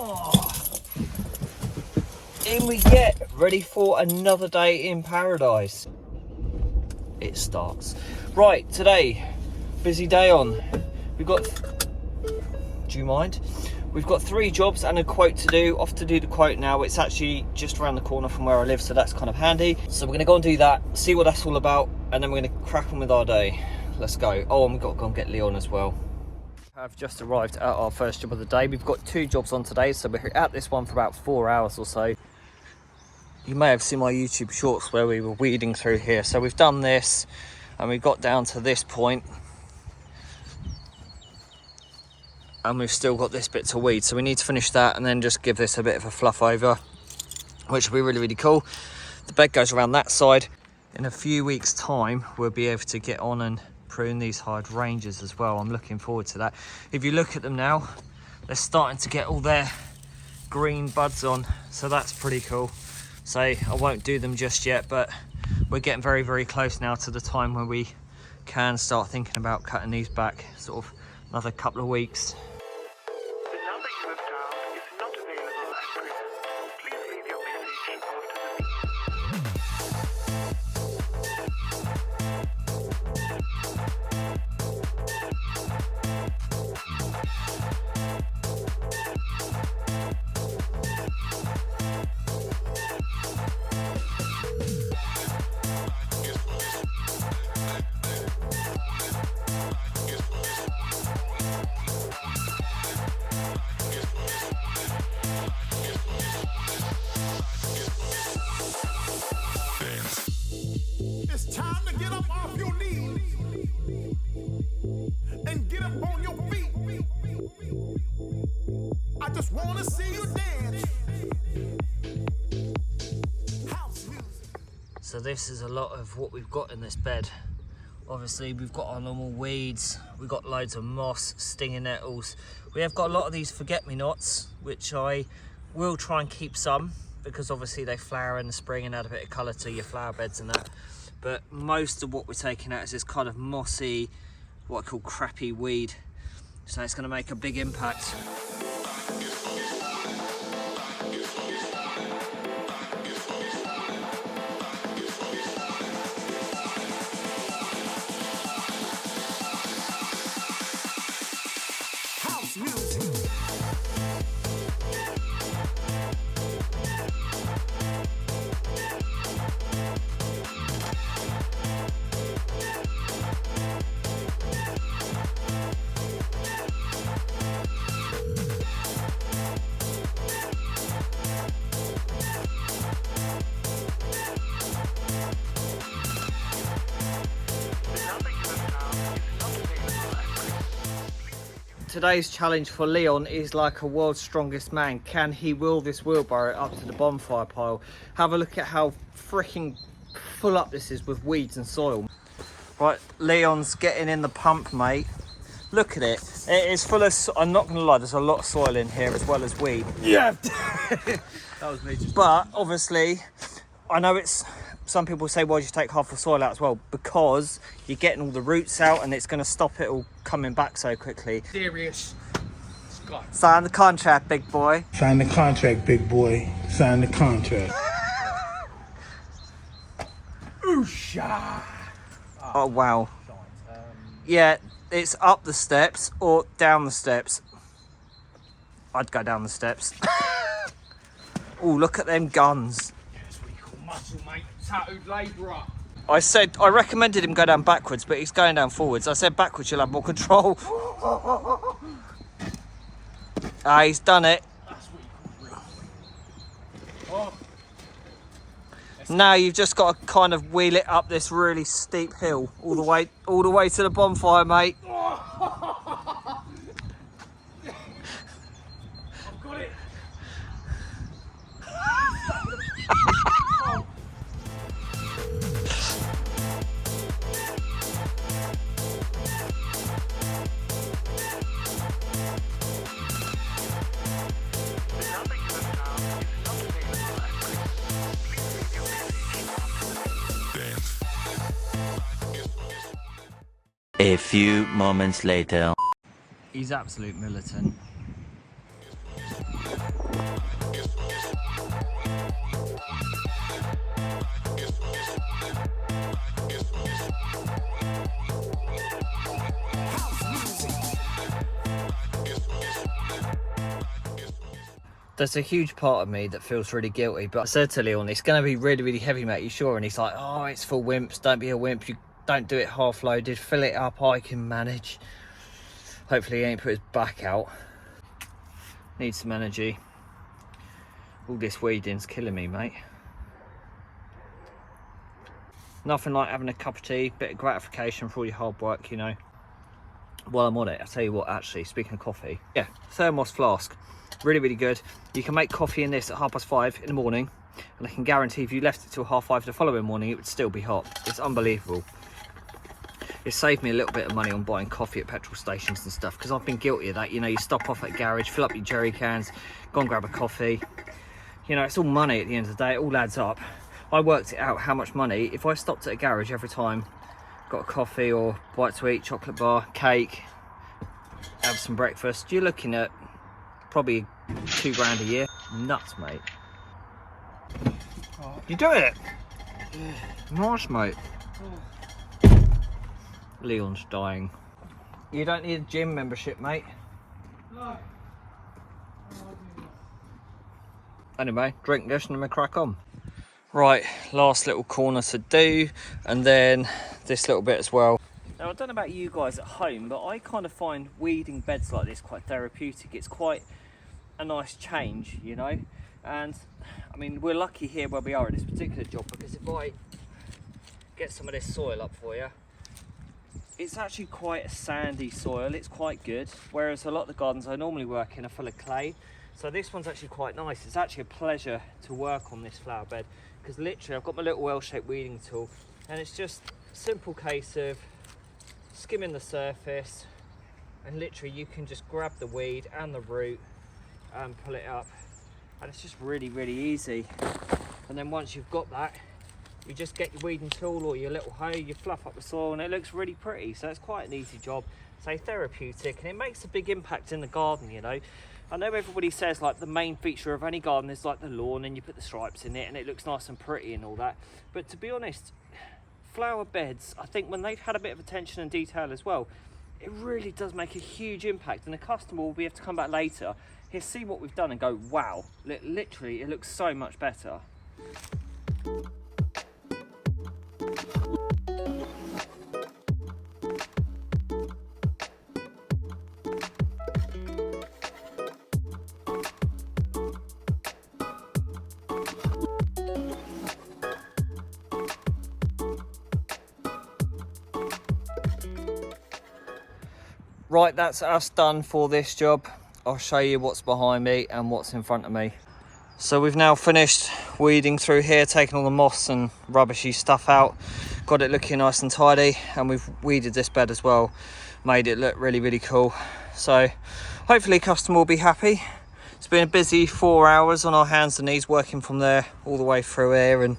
Oh, in we get, ready for another day in paradise. It starts. Right, today, busy day on. We've got, do you mind? We've got 3 jobs and a quote to do. Off to do the quote now. It's actually just around the corner from where I live, so that's kind of handy. So we're gonna go and do that, see what that's all about, and then we're gonna crack on with our day. Let's go. Oh, and we've got to go and get Leon as well. I've just arrived at our first job of the day. We've got 2 jobs on today, so we're at this one for about 4 hours or so. You may have seen my YouTube shorts where we were weeding through here. So we've done this and we got down to this point and we've still got this bit to weed. So we need to finish that and then just give this a bit of a fluff over, which will be really, really cool. The bed goes around that side. In a few weeks' time, we'll be able to get on and prune these hydrangeas as well. I'm looking forward to that. If you look at them now, they're starting to get all their green buds on, so that's pretty cool. So I won't do them just yet, but we're getting very, very close now to the time where we can start thinking about cutting these back, sort of another couple of weeks. The number you have dialed is not available at present. Please leave your message after the beep. It's time to get up off your knees and get up on your feet. I just want to see you dance. House music. So this is a lot of what we've got in this bed. Obviously we've got our normal weeds, we've got loads of moss, stinging nettles. We have got a lot of these forget-me-nots, which I will try and keep some, because obviously they flower in the spring and add a bit of colour to your flower beds and that. But most of what we're taking out is this kind of mossy, what I call crappy weed. So it's going to make a big impact. House music. Today's challenge for Leon is like a world's strongest man. Can he wheel this wheelbarrow up to the bonfire pile? Have a look at how freaking full up this is with weeds and soil. Right, Leon's getting in the pump, mate. Look at it. It is full of, I'm not gonna lie, there's a lot of soil in here as well as weed. Yeah. That was me just. But obviously, I know it's, some people say, why'd you take half the soil out as well? Because you're getting all the roots out and it's going to stop it all coming back so quickly. Serious. Sign the contract, big boy. Sign the contract, big boy. Sign the contract. Oosha. Oh, wow. Yeah, it's up the steps or down the steps. I'd go down the steps. Oh, look at them guns. That's what you call muscle, mate. Tattooed labourer. I recommended him go down backwards, but he's going down forwards. I said backwards, you'll have more control. Ah, he's done it. That's what you call real. Oh. Now you've just got to kind of wheel it up this really steep hill all the way to the bonfire, mate. I've got it. The number you have dialed is not available at present. Please leave your message after the beep. A few moments later. He's absolute militant. There's a huge part of me that feels really guilty, but I said to Leon, it's going to be really, really heavy, mate. You sure? And he's like, oh, it's for wimps. Don't be a wimp. You don't do it half loaded. Fill it up. I can manage. Hopefully he ain't put his back out. Need some energy. All this weeding's killing me, mate. Nothing like having a cup of tea, bit of gratification for all your hard work, you know. While I'm on it, I'll tell you what, actually, speaking of coffee, yeah, thermos flask. Really, really good. You can make coffee in this at 5:30 in the morning, and I can guarantee if you left it till 5:30 the following morning, it would still be hot. It's unbelievable. It saved me a little bit of money on buying coffee at petrol stations and stuff, because I've been guilty of that. You know, you stop off at a garage, fill up your jerry cans, go and grab a coffee. You know, it's all money at the end of the day. It all adds up. I worked it out how much money, if I stopped at a garage every time, got a coffee or bite to eat, chocolate bar, cake, have some breakfast, you're looking at probably £2 grand a year. Nuts, mate. You doing it? Nice, mate. Leon's dying. You don't need a gym membership, mate. No. Anyway, drink this and then we crack on. Right, last little corner to do, and then this little bit as well. Now, I don't know about you guys at home, but I kind of find weeding beds like this quite therapeutic. It's quite a nice change, you know. And I mean, we're lucky here where we are at this particular job, because if I get some of this soil up for you, it's actually quite a sandy soil. It's quite good, whereas a lot of the gardens I normally work in are full of clay. So this one's actually quite nice. It's actually a pleasure to work on this flower bed, because literally I've got my little well-shaped weeding tool, and it's just a simple case of skimming the surface, and literally you can just grab the weed and the root and pull it up, and it's just really, really easy. And then once you've got that, you just get your weeding tool or your little hoe, you fluff up the soil, and it looks really pretty. So it's quite an easy job, so therapeutic, and it makes a big impact in the garden, you know. I know everybody says like the main feature of any garden is like the lawn, and you put the stripes in it and it looks nice and pretty and all that, but to be honest, flower beds, I think when they've had a bit of attention and detail as well, it really does make a huge impact, and the customer will be able to come back later, he'll see what we've done and go, wow, literally it looks so much better. Right, that's us done for this job. I'll show you what's behind me and what's in front of me. So we've now finished weeding through here, taking all the moss and rubbishy stuff out, got it looking nice and tidy, and we've weeded this bed as well, made it look really, really cool. So hopefully customer will be happy. It's been a busy 4 hours on our hands and knees, working from there all the way through here and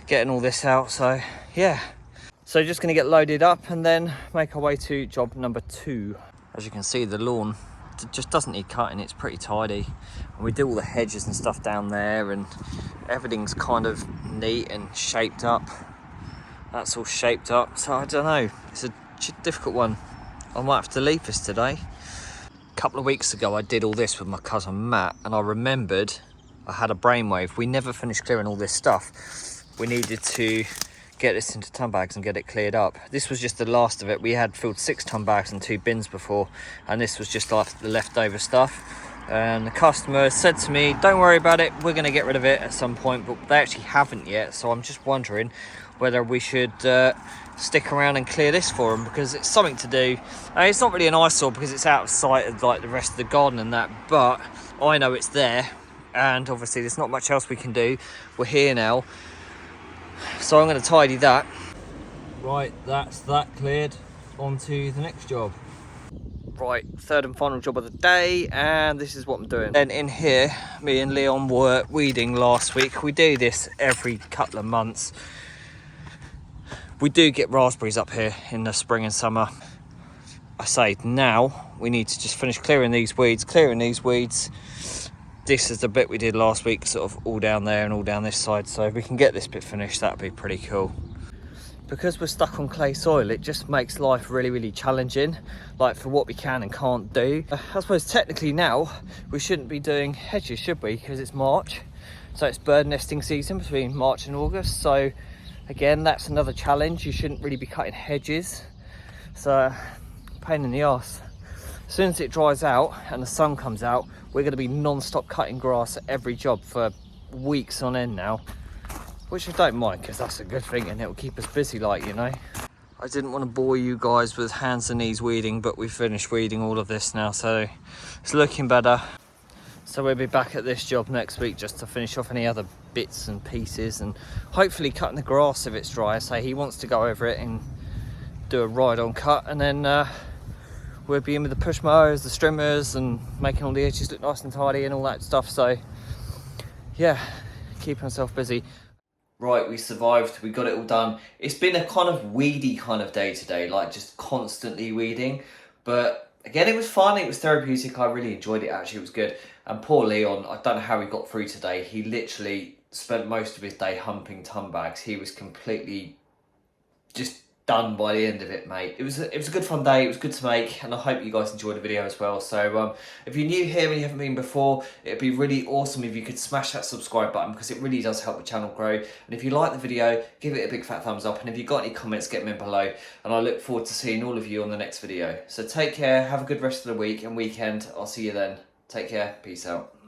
getting all this out. So yeah, so just going to get loaded up and then make our way to job number 2. As you can see, the lawn just doesn't need cutting, it's pretty tidy. And we do all the hedges and stuff down there, and everything's kind of neat and shaped up. That's all shaped up, so I don't know, it's a difficult one. I might have to leave this today. A couple of weeks ago I did all this with my cousin Matt, and I remembered I had a brainwave. We never finished clearing all this stuff. We needed to get this into ton bags and get it cleared up. This was just the last of it. We had filled 6 ton bags and 2 bins before, and this was just like the leftover stuff. And the customer said to me, don't worry about it, we're going to get rid of it at some point, but they actually haven't yet. So I'm just wondering whether we should stick around and clear this for them, because it's something to do. It's not really an eyesore because it's out of sight of like the rest of the garden and that, but I know it's there, and obviously there's not much else we can do. We're here now, so I'm going to tidy that. Right, that's that cleared. On to the next job. Right, third and final job of the day, and this is what I'm doing. Then in here, me and Leon were weeding last week. We do this every couple of months. We do get raspberries up here in the spring and summer. I say now we need to just finish clearing these weeds. This is the bit we did last week, sort of all down there and all down this side. So if we can get this bit finished, that'd be pretty cool. because we're stuck on clay soil, it just makes life really, really challenging, like for what we can and can't do. I suppose technically now we shouldn't be doing hedges, should we? Because it's March, so it's bird nesting season between March and August. So again, that's another challenge. You shouldn't really be cutting hedges. So pain in the arse. As soon as it dries out and the sun comes out, we're going to be non-stop cutting grass at every job for weeks on end now, which I don't mind because that's a good thing and it'll keep us busy, like, you know. I didn't want to bore you guys with hands and knees weeding, but we finished weeding all of this now, so it's looking better. So we'll be back at this job next week just to finish off any other bits and pieces and hopefully cutting the grass if it's dry. So he wants to go over it and do a ride-on cut, and then we'll be in with the push mowers, the strimmers, and making all the edges look nice and tidy and all that stuff. So yeah, keeping myself busy. Right, we survived, we got it all done. It's been a kind of weedy kind of day today, like just constantly weeding. But again, it was fun, it was therapeutic, I really enjoyed it actually, it was good. And poor Leon, I don't know how he got through today. He literally spent most of his day humping ton bags. He was completely just done by the end of it, mate. It was a good fun day, it was good to make, and I hope you guys enjoyed the video as well. So if you're new here and you haven't been before, it'd be really awesome if you could smash that subscribe button, because it really does help the channel grow. And if you like the video, give it a big fat thumbs up, and if you've got any comments, get them in below, and I look forward to seeing all of you on the next video. So take care, have a good rest of the week and weekend. I'll see you then. Take care, peace out.